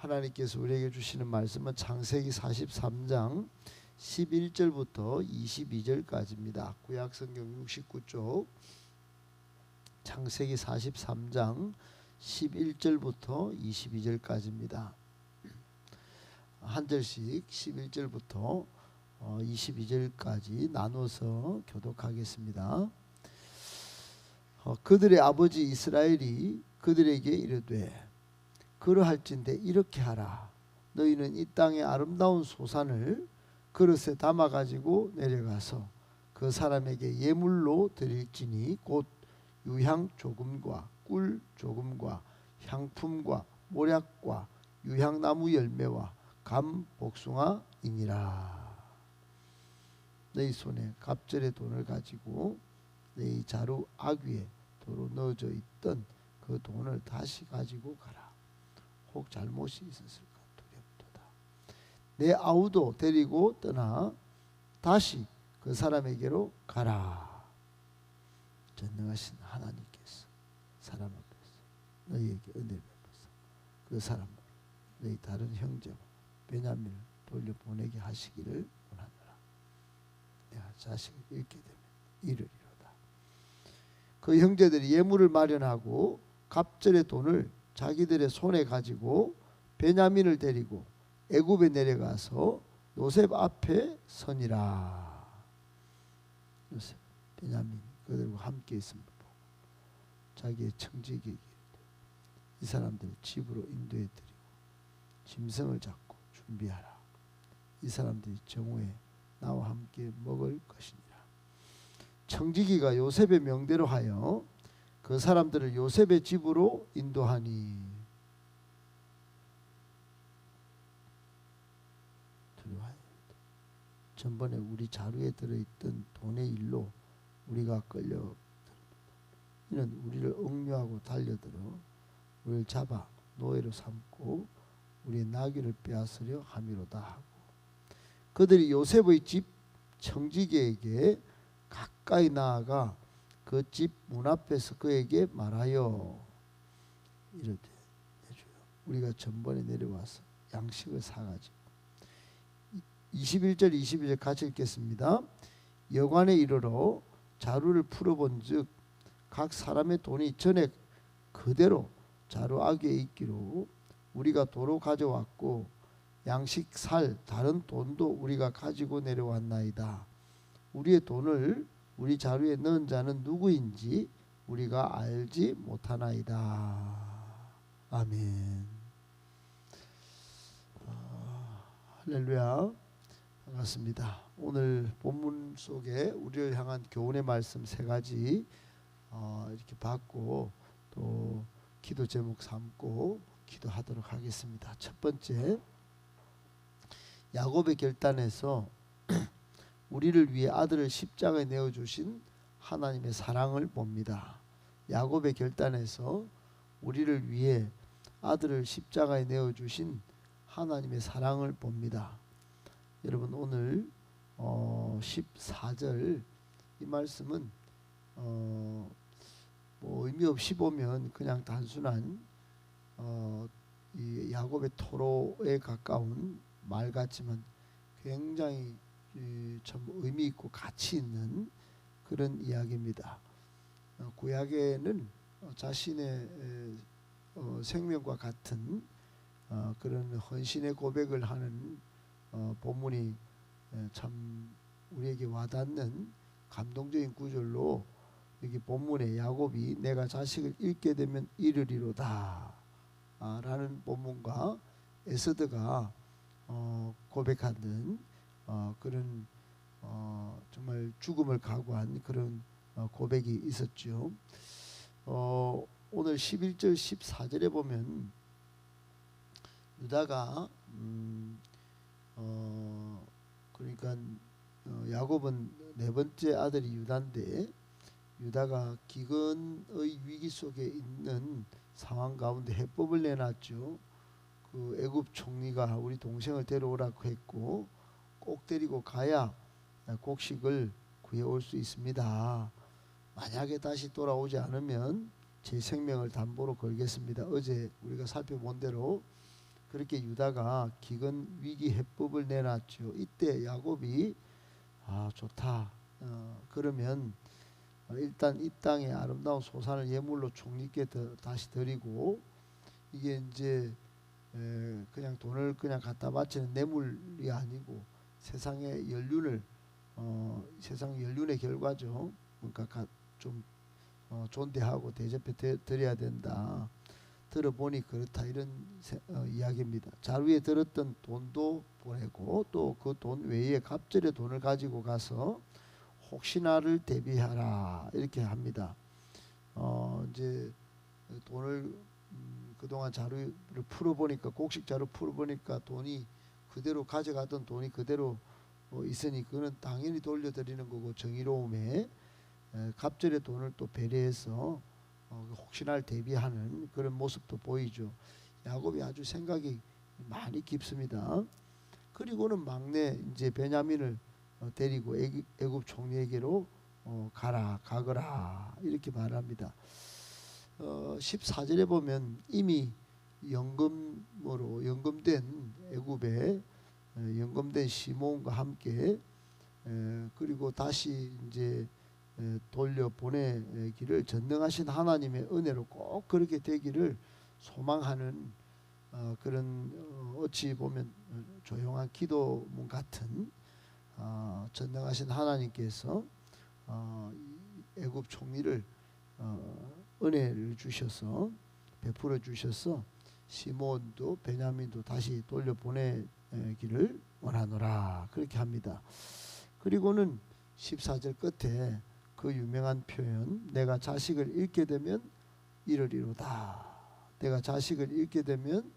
하나님께서 우리에게 주시는 말씀은 창세기 43장 11절부터 22절까지입니다. 구약성경 69쪽 창세기 43장 11절부터 22절까지입니다. 한 절씩 11절부터 22절까지 나눠서 교독하겠습니다. 그들의 아버지 이스라엘이 그들에게 이르되 그러할진대 이렇게 하라. 너희는 이 땅의 아름다운 소산을 그릇에 담아 가지고 내려가서 그 사람에게 예물로 드릴지니 곧 유향 조금과 꿀 조금과 향품과 모략과 유향나무 열매와 감 복숭아이니라. 너희 손에 갑절의 돈을 가지고 너희 자루 아귀에 도로 넣어져 있던 그 돈을 다시 가지고 가라. 혹 잘못이 있었을까 두렵도다. 내 아우도 데리고 떠나 다시 그 사람에게로 가라. 전능하신 하나님께서 사람 앞에서 너희에게 은혜를 베푸사 그 사람을 너희 다른 형제와 베냐민을 돌려보내게 하시기를 원하노라. 내가 자식을 잃게 되면 이르리로다. 그 형제들이 예물을 마련하고 갑절의 돈을 자기들의 손에 가지고 베냐민을 데리고 애굽에 내려가서 요셉 앞에 서니라. 요셉, 베냐민이 그들과 함께 있음을 보고 자기의 청지기에게 이 사람들을 집으로 인도해 드리고 짐승을 잡고 준비하라. 이 사람들이 정오에 나와 함께 먹을 것이니라. 청지기가 요셉의 명대로 하여 그 사람들을 요셉의 집으로 인도하니 두려워하여 전번에 우리 자루에 들어있던 돈의 일로 우리가 끌려 이는 우리를 억류하고 달려들어 우리를 잡아 노예로 삼고 우리의 나귀를 빼앗으려 함이로다 하고 그들이 요셉의 집 청지기에게 가까이 나아가 그 집 문 앞에서 그에게 말하여 이르되 우리가 전번에 내려와서 양식을 사가지고 21절 22절 같이 읽겠습니다. 여관에 이르러 자루를 풀어본 즉 각 사람의 돈이 전에 그대로 자루 아귀에 있기로 우리가 도로 가져왔고 양식 살 다른 돈도 우리가 가지고 내려왔나이다. 우리의 돈을 우리 자루에 넣은 자는 누구인지 우리가 알지 못하나이다. 아멘. 할렐루야. 반갑습니다. 오늘 본문 속에 우리를 향한 교훈의 말씀 세 가지 이렇게 받고 또 기도 제목 삼고 기도하도록 하겠습니다. 첫 번째, 야곱의 결단에서 우리를 위해 아들을 십자가에 내어주신 하나님의 사랑을 봅니다. 야곱의 결단에서 우리를 위해 아들을 십자가에 내어주신 하나님의 사랑을 봅니다. 여러분 오늘 14절 이 말씀은 뭐 의미 없이 보면 그냥 단순한 이 야곱의 토로에 가까운 말 같지만 굉장히 참 의미 있고 가치 있는 그런 이야기입니다. 구약에는 자신의 생명과 같은 그런 헌신의 고백을 하는 본문이 참 우리에게 와닿는 감동적인 구절로 여기 본문에 야곱이 내가 자식을 잃게 되면 이르리로다 라는 본문과 에스더가 고백하는 그런 정말 죽음을 각오한 그런 고백이 있었죠. 오늘 11절 14절에 보면 유다가 그러니까 야곱은 네 번째 아들이 유다인데 유다가 기근의 위기 속에 있는 상황 가운데 해법을 내놨죠. 그 애굽 총리가 우리 동생을 데려오라고 했고 꼭 데리고 가야 곡식을 구해올 수 있습니다. 만약에 다시 돌아오지 않으면 제 생명을 담보로 걸겠습니다. 어제 우리가 살펴본 대로 그렇게 유다가 기근 위기 해법을 내놨죠. 이때 야곱이 좋다. 그러면 일단 이 땅의 아름다운 소산을 예물로 총리께 다시 드리고, 이게 이제 그냥 돈을 그냥 갖다 바치는 뇌물이 아니고 세상의 연륜을 세상 연륜의 결과죠. 그러니까 좀 존대하고 대접해 드려야 된다. 들어보니 그렇다, 이런 이야기입니다. 자루에 들었던 돈도 보내고 또 그 돈 외에 갑절의 돈을 가지고 가서 혹시나를 대비하라 이렇게 합니다. 이제 돈을 그동안 자루를 풀어보니까, 곡식 자루 풀어보니까 돈이 그대로 가져가던 돈이 그대로 있으니 그는 당연히 돌려드리는 거고, 정의로움에 갑절의 돈을 또 배려해서 혹시나를 대비하는 그런 모습도 보이죠. 야곱이 아주 생각이 많이 깊습니다. 그리고는 막내 이제 베냐민을 데리고 애굽 총리에게로 가거라 이렇게 말합니다. 14절에 보면 이미 연금된 애굽에 연금된 시몬과 함께 그리고 다시 이제 돌려 보내기를 전능하신 하나님의 은혜로 꼭 그렇게 되기를 소망하는 그런 어찌 보면 조용한 기도문 같은 전능하신 하나님께서 애굽 총리를 은혜를 주셔서 베풀어 주셔서 시몬도 베냐민도 다시 돌려 보내기를 원하노라 그렇게 합니다. 그리고는 14절 끝에 그 유명한 표현, 내가 자식을 잃게 되면 이르리로다. 내가 자식을 잃게 되면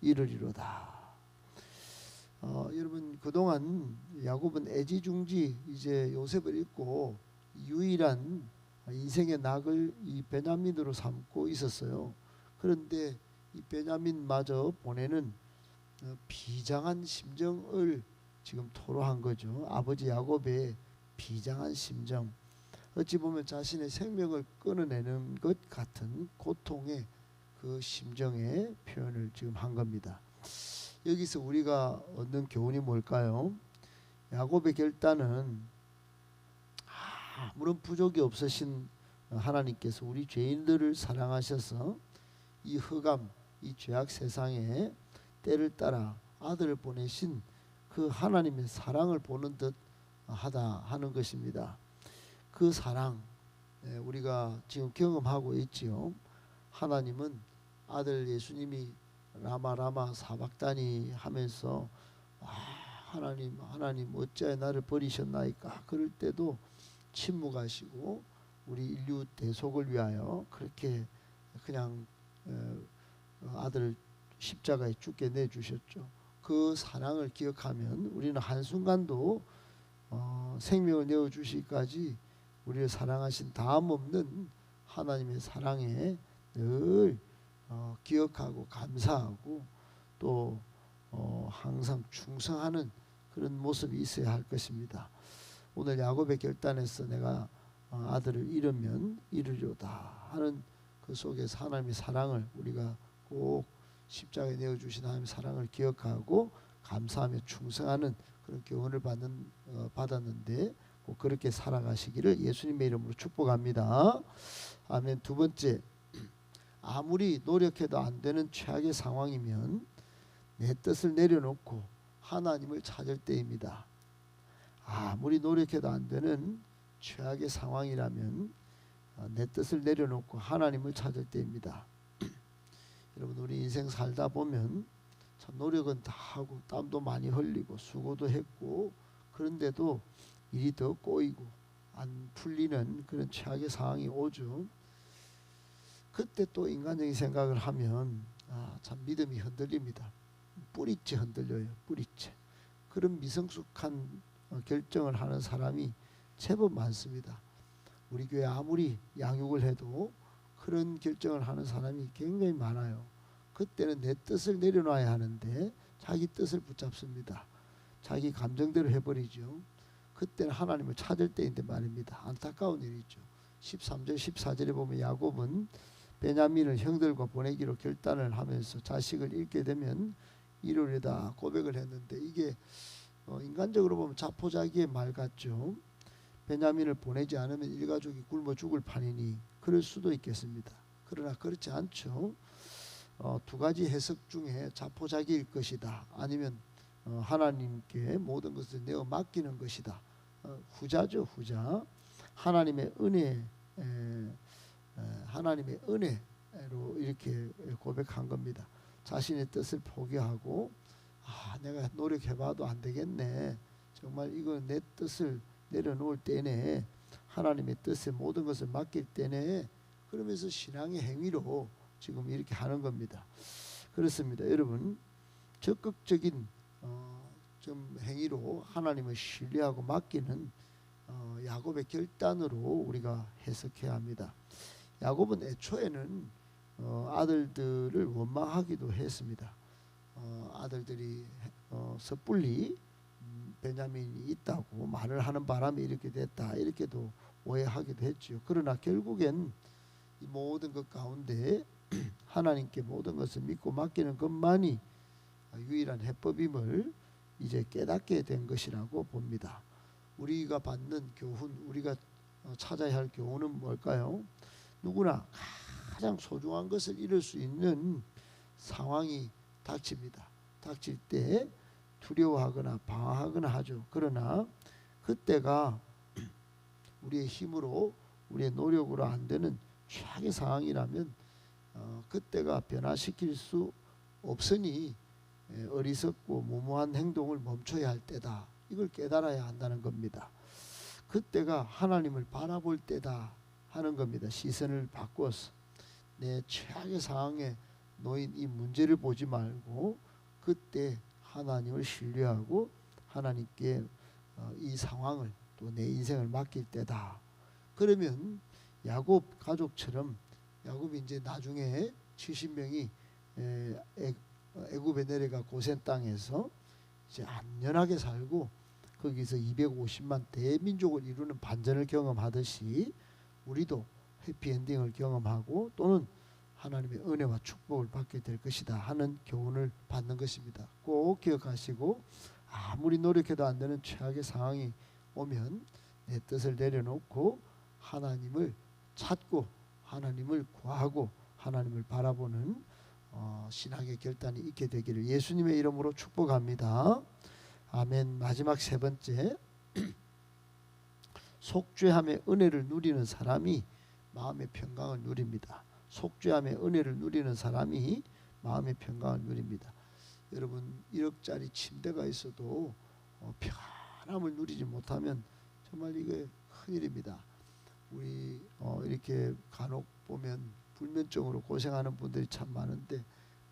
이르리로다. 여러분, 그동안 야곱은 애지중지 이제 요셉을 잃고 유일한 인생의 낙을 이 베냐민으로 삼고 있었어요. 그런데 이 베냐민마저 보내는 비장한 심정을 지금 토로한 거죠. 아버지 야곱의 비장한 심정, 어찌 보면 자신의 생명을 끊어내는 것 같은 고통의 그 심정의 표현을 지금 한 겁니다. 여기서 우리가 얻는 교훈이 뭘까요? 야곱의 결단은 아무런 부족이 없으신 하나님께서 우리 죄인들을 사랑하셔서 이 흑암, 이 죄악 세상에 때를 따라 아들을 보내신 그 하나님의 사랑을 보는 듯 하다 하는 것입니다. 그 사랑 우리가 지금 경험하고 있지요. 하나님은 아들 예수님이 라마 사박다니 하면서 하나님 어찌하여 나를 버리셨나이까, 그럴 때도 침묵하시고 우리 인류 대속을 위하여 그렇게 그냥 아들을 십자가에 죽게 내주셨죠. 그 사랑을 기억하면 우리는 한순간도 생명을 내어주시기까지 우리를 사랑하신 다함없는 하나님의 사랑에 늘 기억하고 감사하고 또 항상 충성하는 그런 모습이 있어야 할 것입니다. 오늘 야곱의 결단에서 내가 아들을 잃으면 이르리로다 하는 그 속에서 하나님의 사랑을 우리가 꼭 십자가에 내어주신 하나님의 사랑을 기억하고 감사하며 충성하는 그런 교훈을 받았는데 꼭 그렇게 살아가시기를 예수님의 이름으로 축복합니다. 아멘. 두 번째, 아무리 노력해도 안 되는 최악의 상황이면 내 뜻을 내려놓고 하나님을 찾을 때입니다. 아무리 노력해도 안 되는 최악의 상황이라면 내 뜻을 내려놓고 하나님을 찾을 때입니다. 여러분, 우리 인생 살다 보면 참 노력은 다 하고 땀도 많이 흘리고 수고도 했고, 그런데도 일이 더 꼬이고 안 풀리는 그런 최악의 상황이 오죠. 그때 또 인간적인 생각을 하면 참 믿음이 흔들립니다. 뿌리째 흔들려요. 뿌리째. 그런 미성숙한 결정을 하는 사람이 제법 많습니다. 우리 교회 아무리 양육을 해도 그런 결정을 하는 사람이 굉장히 많아요. 그때는 내 뜻을 내려놔야 하는데 자기 뜻을 붙잡습니다. 자기 감정대로 해버리죠. 그때는 하나님을 찾을 때인데 말입니다. 안타까운 일이죠. 13절 14절에 보면 야곱은 베냐민을 형들과 보내기로 결단을 하면서 자식을 잃게 되면 이루리다 고백을 했는데, 이게 인간적으로 보면 자포자기의 말 같죠. 베냐민을 보내지 않으면 일가족이 굶어 죽을 판이니 그럴 수도 있겠습니다. 그러나 그렇지 않죠. 두 가지 해석 중에 자포자기일 것이다, 아니면 하나님께 모든 것을 내어 맡기는 것이다, 후자죠. 후자. 하나님의 은혜, 하나님의 은혜로 이렇게 고백한 겁니다. 자신의 뜻을 포기하고, 내가 노력해봐도 안 되겠네, 정말 이거 내 뜻을 내려놓을 때네, 하나님의 뜻에 모든 것을 맡길 때네, 그러면서 신앙의 행위로 지금 이렇게 하는 겁니다. 그렇습니다. 여러분, 적극적인 좀 행위로 하나님을 신뢰하고 맡기는 야곱의 결단으로 우리가 해석해야 합니다. 야곱은 애초에는 아들들을 원망하기도 했습니다. 아들들이 섣불리 베냐민이 있다고 말을 하는 바람에 이렇게 됐다, 이렇게도 오해하기도 했죠. 그러나 결국엔 이 모든 것 가운데 하나님께 모든 것을 믿고 맡기는 것만이 유일한 해법임을 이제 깨닫게 된 것이라고 봅니다. 우리가 받는 교훈, 우리가 찾아야 할 교훈은 뭘까요? 누구나 가장 소중한 것을 잃을 수 있는 상황이 닥칩니다. 닥칠 때 두려워하거나 방황하거나 하죠. 그러나 그때가 우리의 힘으로, 우리의 노력으로 안 되는 최악의 상황이라면 그때가 변화시킬 수 없으니 어리석고 무모한 행동을 멈춰야 할 때다, 이걸 깨달아야 한다는 겁니다. 그때가 하나님을 바라볼 때다 하는 겁니다. 시선을 바꿔서 내 최악의 상황에 놓인 이 문제를 보지 말고 그때 하나님을 신뢰하고 하나님께 이 상황을, 또 내 인생을 맡길 때다. 그러면 야곱 가족처럼, 야곱이 이제 나중에 70명이 애굽에 내려가 고센 땅에서 이제 안전하게 살고 거기서 250만 대민족을 이루는 반전을 경험하듯이 우리도 해피엔딩을 경험하고 또는 하나님의 은혜와 축복을 받게 될 것이다 하는 교훈을 받는 것입니다. 꼭 기억하시고, 아무리 노력해도 안 되는 최악의 상황이 오면 내 뜻을 내려놓고 하나님을 찾고 하나님을 구하고 하나님을 바라보는 신앙의 결단이 있게 되기를 예수님의 이름으로 축복합니다. 아멘. 마지막 세 번째, 속죄함의 은혜를 누리는 사람이 마음의 평강을 누립니다. 속죄함의 은혜를 누리는 사람이 마음의 평강을 누립니다. 여러분, 1억짜리 침대가 있어도 평안함을 누리지 못하면 정말 이게 큰일입니다. 우리 이렇게 간혹 보면 불면증으로 고생하는 분들이 참 많은데,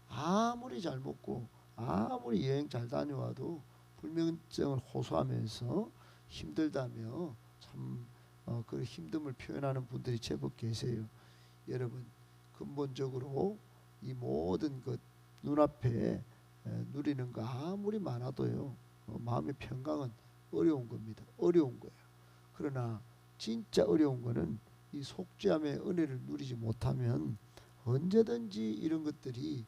아무리 잘 먹고 아무리 여행 잘 다녀와도 불면증을 호소하면서 힘들다며 참 그 힘듦을 표현하는 분들이 제법 계세요. 여러분, 근본적으로 이 모든 것 눈앞에 누리는 거 아무리 많아도요, 마음의 평강은 어려운 겁니다. 어려운 거예요. 그러나 진짜 어려운 거는 이 속죄함의 은혜를 누리지 못하면 언제든지 이런 것들이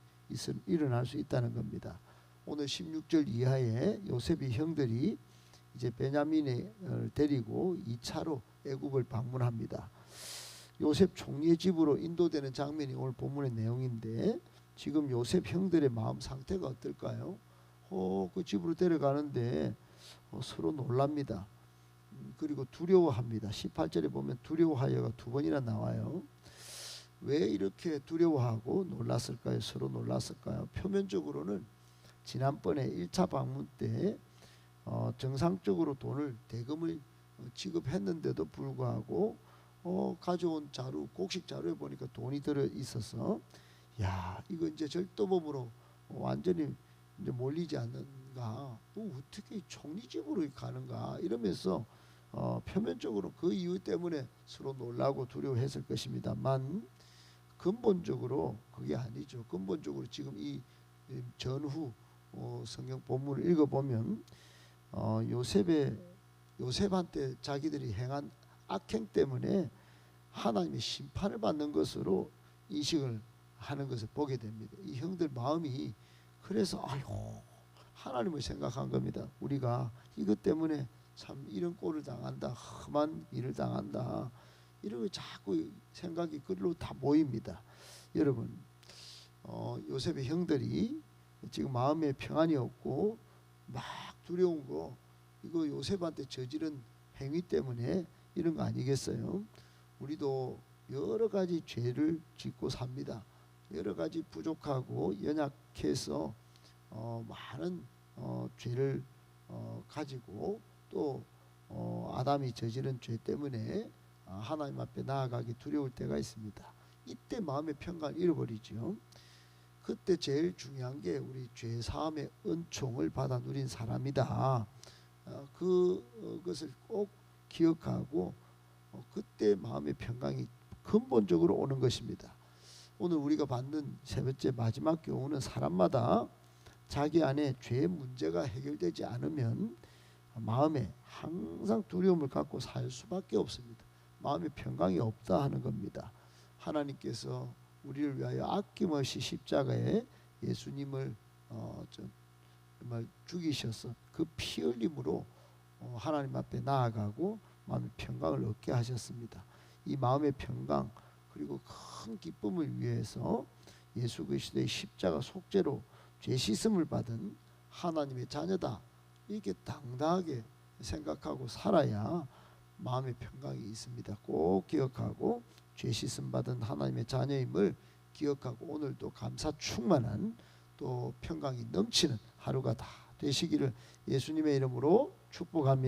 일어날 수 있다는 겁니다. 오늘 16절 이하에 요셉의 형들이 이제 베냐민을 데리고 2차로 애굽을 방문합니다. 요셉 총리의 집으로 인도되는 장면이 오늘 본문의 내용인데, 지금 요셉 형들의 마음 상태가 어떨까요? 그 집으로 데려가는데 서로 놀랍니다. 그리고 두려워합니다. 18절에 보면 두려워하여가 두 번이나 나와요. 왜 이렇게 두려워하고 놀랐을까요? 서로 놀랐을까요? 표면적으로는 지난번에 1차 방문 때 정상적으로 대금을 지급했는데도 불구하고 가져온 자루, 곡식 자루에 보니까 돈이 들어 있어서, 야, 이거 이제 절도범으로 완전히 이제 몰리지 않는가, 어떻게 총리 집으로 가는가 이러면서 표면적으로 그 이유 때문에 서로 놀라고 두려워했을 것입니다만, 근본적으로 그게 아니죠. 근본적으로 지금 이 전후 성경 본문을 읽어보면 요셉한테 자기들이 행한 악행 때문에 하나님의 심판을 받는 것으로 인식을 하는 것을 보게 됩니다. 이 형들 마음이 그래서 아이고 하나님을 생각한 겁니다. 우리가 이것 때문에 참 이런 꼴을 당한다, 험한 일을 당한다, 이런 거 자꾸 생각이 그리로 다 모입니다. 여러분, 요셉의 형들이 지금 마음에 평안이 없고 막 두려운 거, 이거 요셉한테 저지른 행위 때문에 이런 거 아니겠어요? 우리도 여러 가지 죄를 짓고 삽니다. 여러 가지 부족하고 연약해서 많은 죄를 가지고 또 아담이 저지른 죄 때문에 하나님 앞에 나아가기 두려울 때가 있습니다. 이때 마음의 평강을 잃어버리죠. 그때 제일 중요한 게 우리 죄 사함의 은총을 받아 누린 사람이다. 그것을 꼭 기억하고 그때 마음의 평강이 근본적으로 오는 것입니다. 오늘 우리가 받는 세 번째 마지막 교훈은 사람마다 자기 안에 죄의 문제가 해결되지 않으면 마음에 항상 두려움을 갖고 살 수밖에 없습니다. 마음의 평강이 없다 하는 겁니다. 하나님께서 우리를 위하여 아낌없이 십자가에 예수님을 정말 죽이셔서 그 피 흘림으로 하나님 앞에 나아가고 마음의 평강을 얻게 하셨습니다. 이 마음의 평강 그리고 큰 기쁨을 위해서 예수 그리스도의 십자가 속죄로 죄 씻음을 받은 하나님의 자녀다, 이렇게 당당하게 생각하고 살아야 마음의 평강이 있습니다. 꼭 기억하고 죄 씻음 받은 하나님의 자녀임을 기억하고 오늘도 감사 충만한 또 평강이 넘치는 하루가 다 되시기를 예수님의 이름으로 축복합니다.